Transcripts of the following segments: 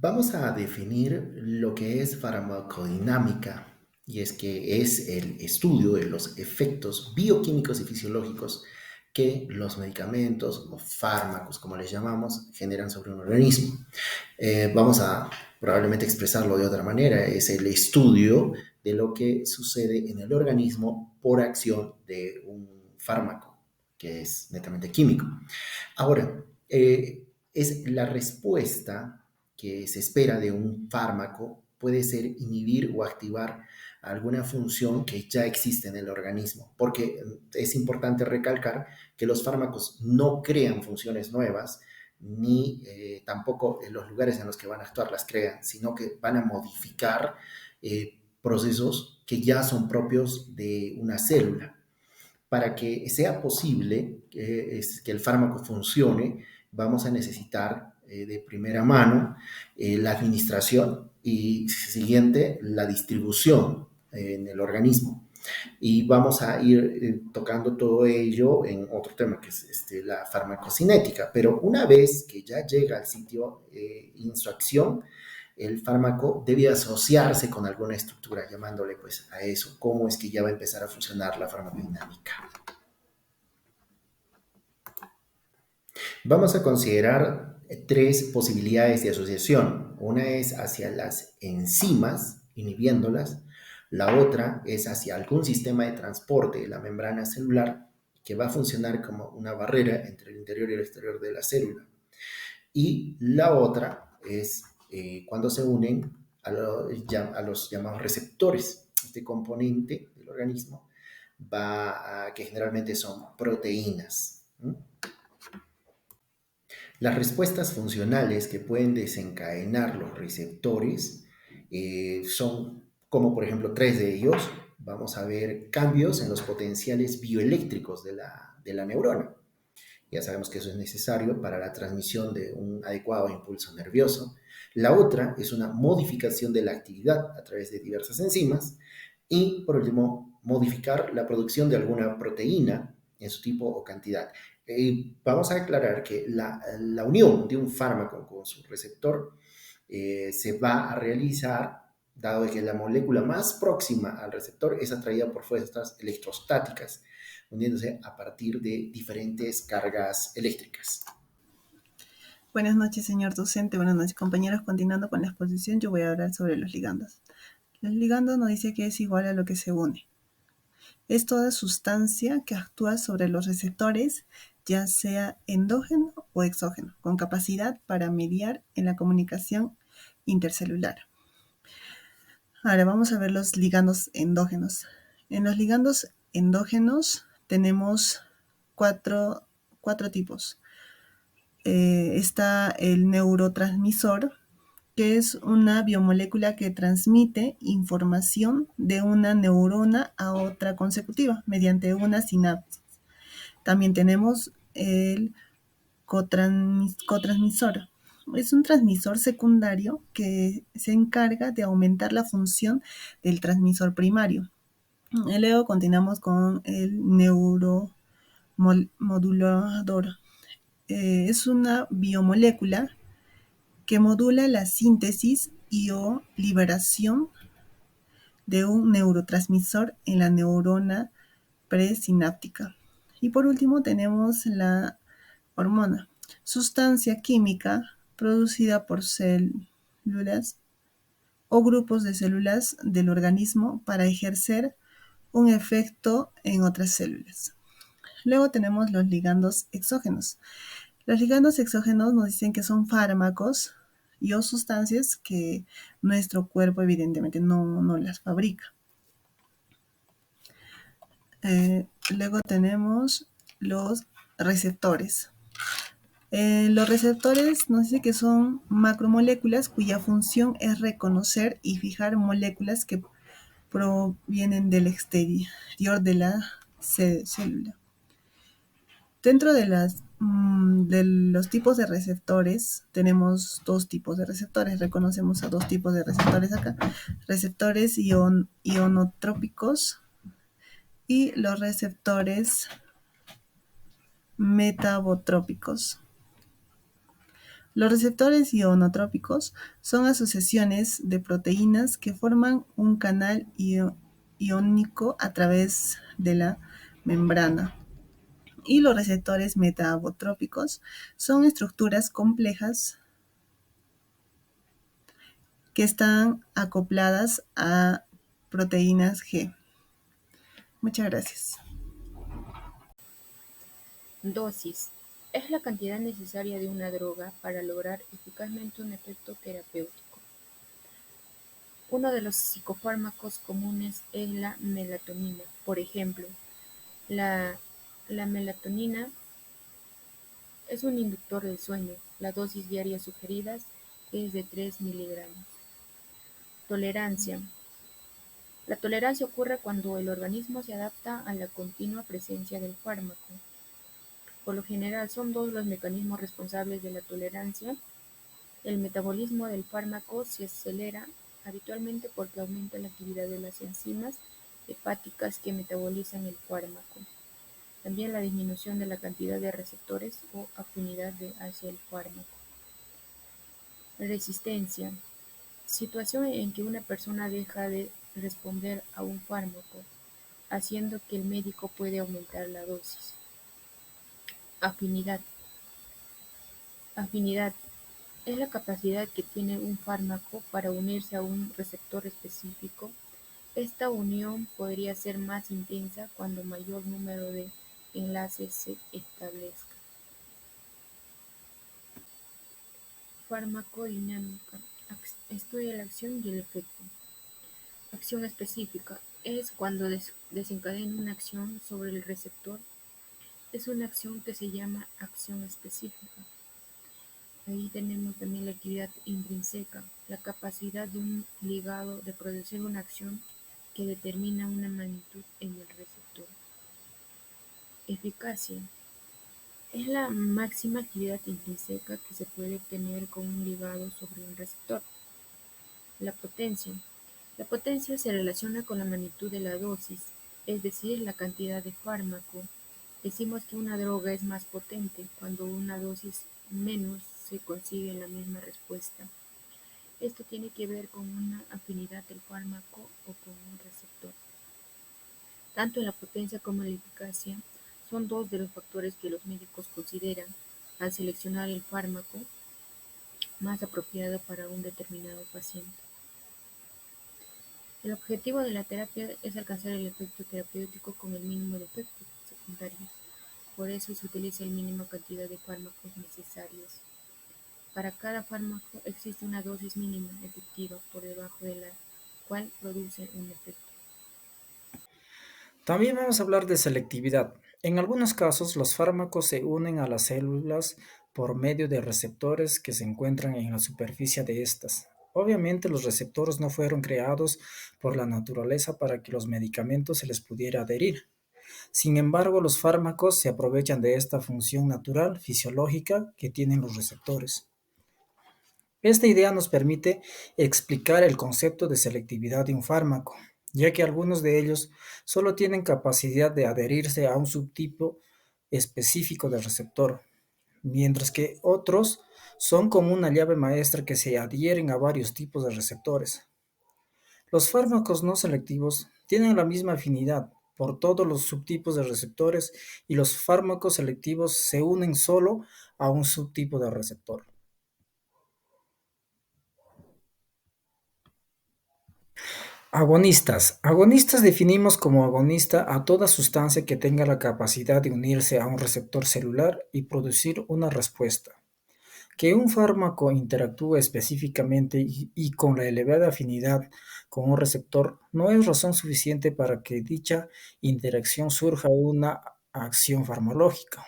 Vamos a definir lo que es farmacodinámica, y es que es el estudio de los efectos bioquímicos y fisiológicos que los medicamentos o fármacos, como les llamamos, generan sobre un organismo. Vamos a probablemente expresarlo de otra manera, es el estudio de lo que sucede en el organismo por acción de un fármaco, que es netamente químico. Ahora, es la respuesta que se espera de un fármaco puede ser inhibir o activar alguna función que ya existe en el organismo, porque es importante recalcar que los fármacos no crean funciones nuevas, ni tampoco en los lugares en los que van a actuar las crean, sino que van a modificar procesos que ya son propios de una célula. Para que sea posible que el fármaco funcione, vamos a necesitar de primera mano la administración y siguiente la distribución en el organismo. Y vamos a ir tocando todo ello en otro tema que es la farmacocinética. Pero una vez que ya llega al sitio en su acción, el fármaco debe asociarse con alguna estructura, llamándole pues a eso, cómo es que ya va a empezar a funcionar la farmacodinámica. Vamos a considerar tres posibilidades de asociación. Una es hacia las enzimas, inhibiéndolas. La otra es hacia algún sistema de transporte de la membrana celular que va a funcionar como una barrera entre el interior y el exterior de la célula. Y la otra es cuando se unen a los llamados receptores. Este componente del organismo que generalmente son proteínas. Las respuestas funcionales que pueden desencadenar los receptores son, como por ejemplo, tres de ellos. Vamos a ver cambios en los potenciales bioeléctricos de la neurona. Ya sabemos que eso es necesario para la transmisión de un adecuado impulso nervioso. La otra es una modificación de la actividad a través de diversas enzimas. Y por último, modificar la producción de alguna proteína en su tipo o cantidad. Vamos a aclarar que la unión de un fármaco con su receptor se va a realizar dado que la molécula más próxima al receptor es atraída por fuerzas electrostáticas, uniéndose a partir de diferentes cargas eléctricas. Buenas noches, señor docente. Buenas noches, compañeros. Continuando con la exposición, yo voy a hablar sobre los ligandos. Los ligandos nos dice que es igual a lo que se une. Es toda sustancia que actúa sobre los receptores, ya sea endógeno o exógeno, con capacidad para mediar en la comunicación intercelular. Ahora vamos a ver los ligandos endógenos. En los ligandos endógenos tenemos cuatro tipos. Está el neurotransmisor, que es una biomolécula que transmite información de una neurona a otra consecutiva mediante una sinapsis. También tenemos el cotransmisor. Es un transmisor secundario que se encarga de aumentar la función del transmisor primario. Y luego continuamos con el neuromodulador. Es una biomolécula que modula la síntesis y o liberación de un neurotransmisor en la neurona presináptica. Y por último tenemos la hormona, sustancia química producida por células o grupos de células del organismo para ejercer un efecto en otras células. Luego tenemos los ligandos exógenos. Los ligandos exógenos nos dicen que son fármacos y o sustancias que nuestro cuerpo evidentemente no las fabrica. Luego tenemos los receptores. Los receptores nos dice que son macromoléculas cuya función es reconocer y fijar moléculas que provienen del exterior de la célula. Dentro de los tipos de receptores, tenemos dos tipos de receptores. Reconocemos a dos tipos de receptores acá. Receptores ionotrópicos y los receptores metabotrópicos. Los receptores ionotrópicos son asociaciones de proteínas que forman un canal iónico a través de la membrana. Y los receptores metabotrópicos son estructuras complejas que están acopladas a proteínas G. Muchas gracias. Dosis: es la cantidad necesaria de una droga para lograr eficazmente un efecto terapéutico. Uno de los psicofármacos comunes es la melatonina. Por ejemplo, la, la melatonina es un inductor del sueño. La dosis diaria sugerida es de 3 miligramos. Tolerancia: la tolerancia ocurre cuando el organismo se adapta a la continua presencia del fármaco. Por lo general son dos los mecanismos responsables de la tolerancia. El metabolismo del fármaco se acelera habitualmente porque aumenta la actividad de las enzimas hepáticas que metabolizan el fármaco. También la disminución de la cantidad de receptores o afinidad hacia el fármaco. Resistencia: situación en que una persona deja de responder a un fármaco, haciendo que el médico puede aumentar la dosis. Afinidad: afinidad es la capacidad que tiene un fármaco para unirse a un receptor específico. Esta unión podría ser más intensa cuando mayor número de enlaces se establezca. Farmacodinámica: estudia la acción y el efecto. Acción específica: es cuando desencadena una acción sobre el receptor. Es una acción que se llama acción específica. Ahí tenemos también la actividad intrínseca, la capacidad de un ligado de producir una acción que determina una magnitud en el receptor. Eficacia: es la máxima actividad intrínseca que se puede obtener con un ligado sobre un receptor. La potencia: la potencia se relaciona con la magnitud de la dosis, es decir, la cantidad de fármaco. Decimos que una droga es más potente cuando una dosis menos se consigue la misma respuesta. Esto tiene que ver con una afinidad del fármaco o con un receptor. Tanto la potencia como la eficacia son dos de los factores que los médicos consideran al seleccionar el fármaco más apropiado para un determinado paciente. El objetivo de la terapia es alcanzar el efecto terapéutico con el mínimo de efectos secundarios. Por eso se utiliza la mínima cantidad de fármacos necesarios. Para cada fármaco existe una dosis mínima efectiva por debajo de la cual produce un efecto. También vamos a hablar de selectividad. En algunos casos, los fármacos se unen a las células por medio de receptores que se encuentran en la superficie de estas. Obviamente, los receptores no fueron creados por la naturaleza para que los medicamentos se les pudiera adherir. Sin embargo, los fármacos se aprovechan de esta función natural, fisiológica, que tienen los receptores. Esta idea nos permite explicar el concepto de selectividad de un fármaco, ya que algunos de ellos solo tienen capacidad de adherirse a un subtipo específico de receptor, mientras que otros son como una llave maestra que se adhieren a varios tipos de receptores. Los fármacos no selectivos tienen la misma afinidad por todos los subtipos de receptores y los fármacos selectivos se unen solo a un subtipo de receptor. Agonistas. Agonistas definimos como agonista a toda sustancia que tenga la capacidad de unirse a un receptor celular y producir una respuesta. Que un fármaco interactúe específicamente y con la elevada afinidad con un receptor no es razón suficiente para que dicha interacción surja una acción farmacológica.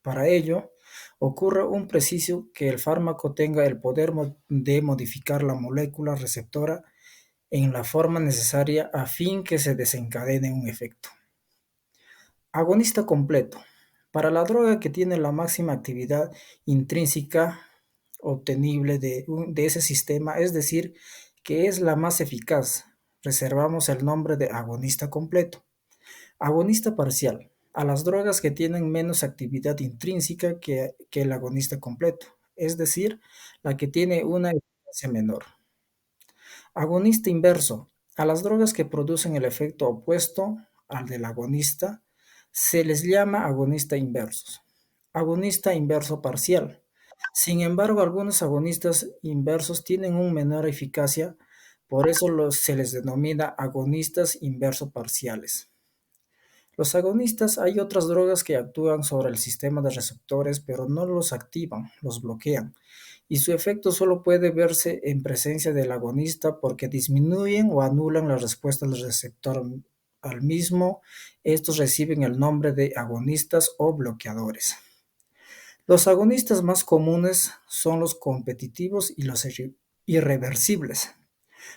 Para ello, ocurre un preciso que el fármaco tenga el poder de modificar la molécula receptora en la forma necesaria a fin que se desencadene un efecto. Agonista completo. Para la droga que tiene la máxima actividad intrínseca obtenible de ese sistema, es decir, que es la más eficaz, reservamos el nombre de agonista completo. Agonista parcial. A las drogas que tienen menos actividad intrínseca que el agonista completo. es decir, la que tiene una eficacia menor. Agonista inverso. A las drogas que producen el efecto opuesto al del agonista se les llama agonista inversos. Agonista inverso parcial. Sin embargo, algunos agonistas inversos tienen una menor eficacia, por eso se les denomina agonistas inverso parciales. Los agonistas, hay otras drogas que actúan sobre el sistema de receptores, pero no los activan, los bloquean, y su efecto solo puede verse en presencia del agonista porque disminuyen o anulan la respuesta del receptor al mismo. Estos reciben el nombre de agonistas o bloqueadores. Los agonistas más comunes son los competitivos y los irreversibles.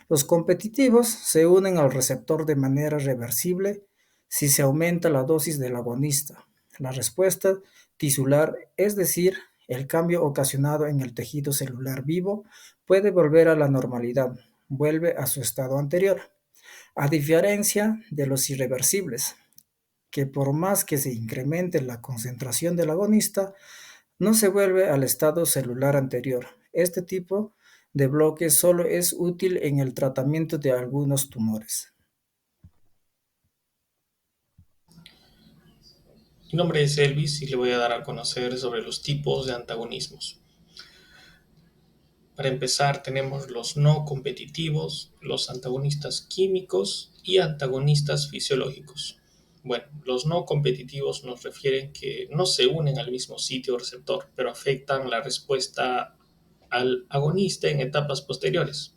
Los competitivos se unen al receptor de manera reversible si se aumenta la dosis del agonista. La respuesta tisular, es decir, el cambio ocasionado en el tejido celular vivo, puede volver a la normalidad, vuelve a su estado anterior, a diferencia de los irreversibles, que por más que se incremente la concentración del agonista, no se vuelve al estado celular anterior. Este tipo de bloque solo es útil en el tratamiento de algunos tumores. Mi nombre es Elvis y le voy a dar a conocer sobre los tipos de antagonismos. Para empezar, tenemos los no competitivos, los antagonistas químicos y antagonistas fisiológicos. Bueno, los no competitivos nos refieren que no se unen al mismo sitio receptor, pero afectan la respuesta al agonista en etapas posteriores.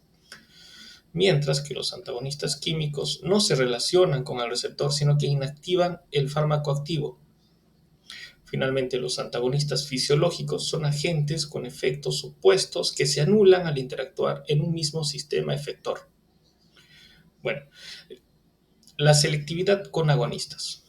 Mientras que los antagonistas químicos no se relacionan con el receptor, sino que inactivan el fármaco activo. Finalmente, los antagonistas fisiológicos son agentes con efectos opuestos que se anulan al interactuar en un mismo sistema efector. Bueno, la selectividad con agonistas.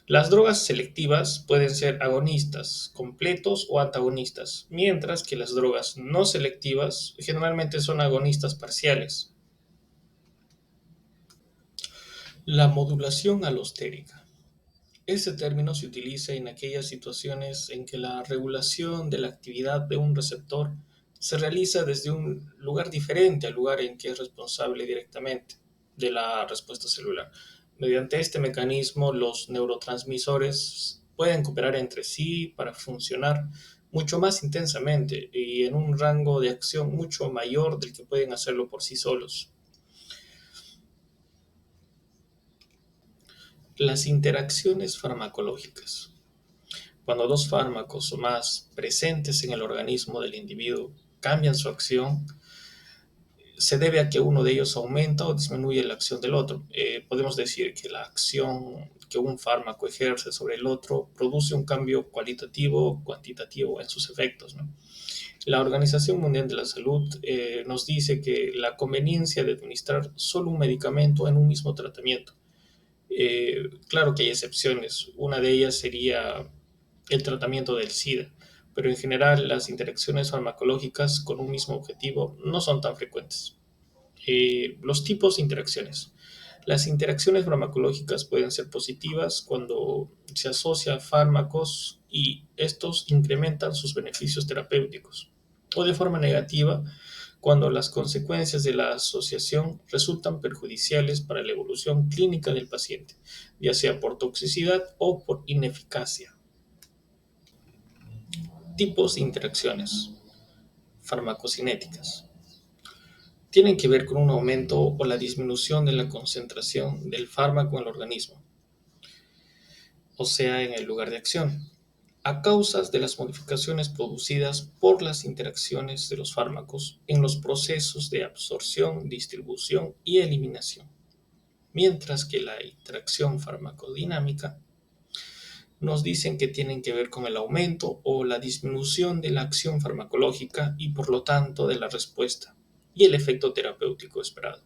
Las drogas selectivas pueden ser agonistas completos o antagonistas, mientras que las drogas no selectivas generalmente son agonistas parciales. La modulación alostérica. Este término se utiliza en aquellas situaciones en que la regulación de la actividad de un receptor se realiza desde un lugar diferente al lugar en que es responsable directamente de la respuesta celular. Mediante este mecanismo, los neurotransmisores pueden cooperar entre sí para funcionar mucho más intensamente y en un rango de acción mucho mayor del que pueden hacerlo por sí solos. Las interacciones farmacológicas. Cuando dos fármacos o más presentes en el organismo del individuo cambian su acción, se debe a que uno de ellos aumenta o disminuye la acción del otro. Podemos decir que la acción que un fármaco ejerce sobre el otro produce un cambio cualitativo o cuantitativo en sus efectos, ¿no? La Organización Mundial de la Salud nos dice que la conveniencia de administrar solo un medicamento en un mismo tratamiento. Claro que hay excepciones. Una de ellas sería el tratamiento del SIDA, pero en general las interacciones farmacológicas con un mismo objetivo no son tan frecuentes. Los tipos de interacciones. Las interacciones farmacológicas pueden ser positivas cuando se asocia a fármacos y estos incrementan sus beneficios terapéuticos, o de forma negativa cuando las consecuencias de la asociación resultan perjudiciales para la evolución clínica del paciente, ya sea por toxicidad o por ineficacia. Tipos de interacciones farmacocinéticas. Tienen que ver con un aumento o la disminución de la concentración del fármaco en el organismo, o sea, en el lugar de acción, a causas de las modificaciones producidas por las interacciones de los fármacos en los procesos de absorción, distribución y eliminación. Mientras que la interacción farmacodinámica nos dicen que tienen que ver con el aumento o la disminución de la acción farmacológica y por lo tanto de la respuesta y el efecto terapéutico esperado.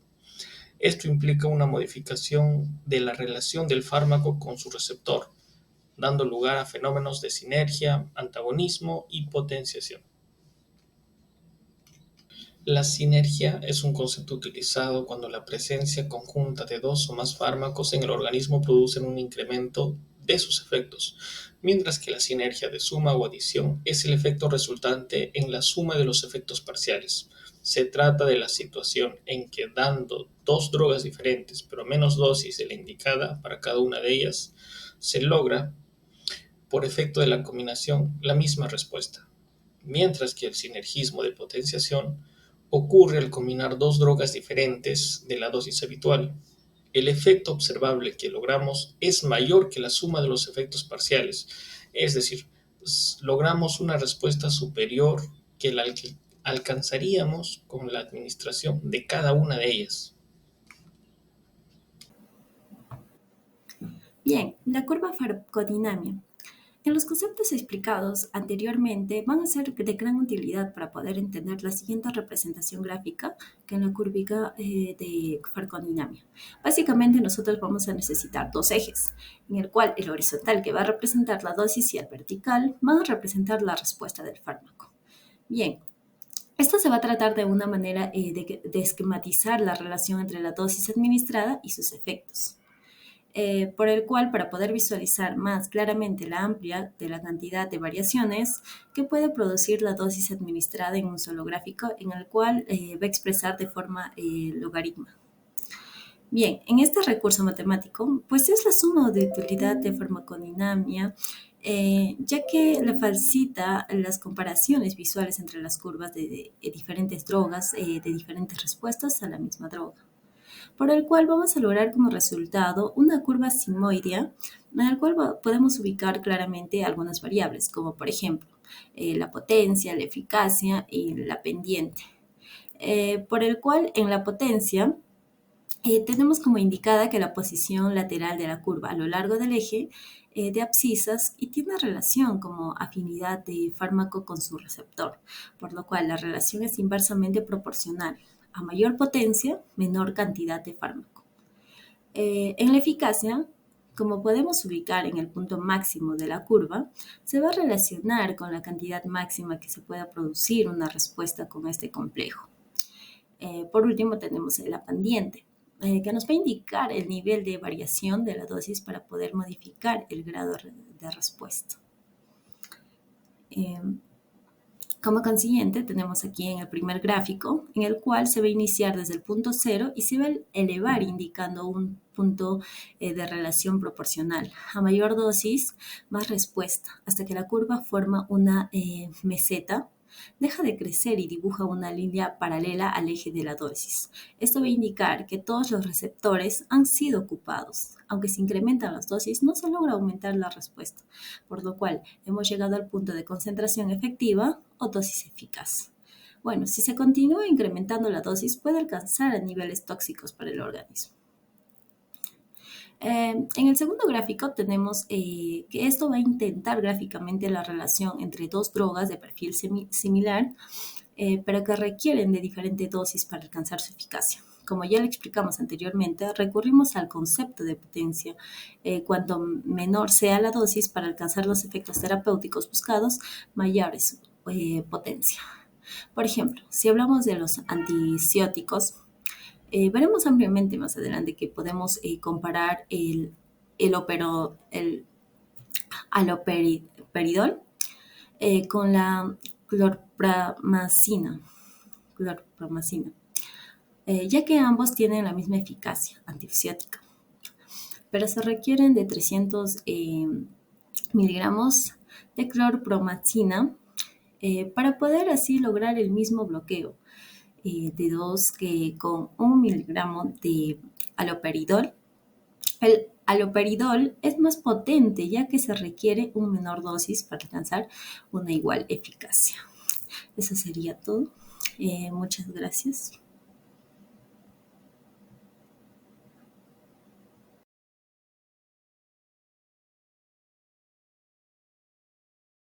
Esto implica una modificación de la relación del fármaco con su receptor, dando lugar a fenómenos de sinergia, antagonismo y potenciación. La sinergia es un concepto utilizado cuando la presencia conjunta de dos o más fármacos en el organismo producen un incremento de sus efectos, mientras que la sinergia de suma o adición es el efecto resultante en la suma de los efectos parciales. Se trata de la situación en que dando dos drogas diferentes, pero menos dosis de la indicada para cada una de ellas, se logra, por efecto de la combinación, la misma respuesta, mientras que el sinergismo de potenciación ocurre al combinar dos drogas diferentes de la dosis habitual. El efecto observable que logramos es mayor que la suma de los efectos parciales, es decir, logramos una respuesta superior que la que alcanzaríamos con la administración de cada una de ellas. Bien, la curva farmacodinámica. En los conceptos explicados anteriormente van a ser de gran utilidad para poder entender la siguiente representación gráfica que en la curva de farmacodinámica. Básicamente nosotros vamos a necesitar dos ejes, en el cual el horizontal que va a representar la dosis y el vertical van a representar la respuesta del fármaco. Bien, esto se va a tratar de una manera de esquematizar la relación entre la dosis administrada y sus efectos. Por el cual, para poder visualizar más claramente la amplia de la cantidad de variaciones que puede producir la dosis administrada en un solo gráfico, en el cual va a expresar de forma logaritma. Bien, en este recurso matemático, pues es la suma de utilidad de farmacodinámica, ya que le facilita las comparaciones visuales entre las curvas de diferentes drogas, de diferentes respuestas a la misma droga, por el cual vamos a lograr como resultado una curva sigmoidea en la cual podemos ubicar claramente algunas variables, como por ejemplo la potencia, la eficacia y la pendiente, por el cual en la potencia tenemos como indicada que la posición lateral de la curva a lo largo del eje de abscisas y tiene relación como afinidad de fármaco con su receptor, por lo cual la relación es inversamente proporcional. A mayor potencia, menor cantidad de fármaco. En la eficacia, como podemos ubicar en el punto máximo de la curva, se va a relacionar con la cantidad máxima que se pueda producir una respuesta con este complejo. Por último, tenemos la pendiente, que nos va a indicar el nivel de variación de la dosis para poder modificar el grado de respuesta. Como consiguiente, tenemos aquí en el primer gráfico, en el cual se va a iniciar desde el punto 0 y se va a elevar indicando un punto de relación proporcional. A mayor dosis, más respuesta, hasta que la curva forma una meseta, deja de crecer y dibuja una línea paralela al eje de la dosis. Esto va a indicar que todos los receptores han sido ocupados. Aunque se incrementan las dosis, no se logra aumentar la respuesta, por lo cual hemos llegado al punto de concentración efectiva o dosis eficaz. Bueno, si se continúa incrementando la dosis, puede alcanzar a niveles tóxicos para el organismo. En el segundo gráfico tenemos que esto va a intentar gráficamente la relación entre dos drogas de perfil similar, pero que requieren de diferente dosis para alcanzar su eficacia. Como ya lo explicamos anteriormente, recurrimos al concepto de potencia. Cuanto menor sea la dosis para alcanzar los efectos terapéuticos buscados, mayor es su potencia. Por ejemplo, si hablamos de los antipsicóticos, veremos ampliamente más adelante que podemos comparar el haloperidol con la clorpromacina, ya que ambos tienen la misma eficacia antipsicótica, pero se requieren de 300 miligramos de clorpromacina para poder así lograr el mismo bloqueo de 2 que con 1 miligramo de haloperidol. El haloperidol es más potente ya que se requiere una menor dosis para alcanzar una igual eficacia. Eso sería todo. Muchas gracias.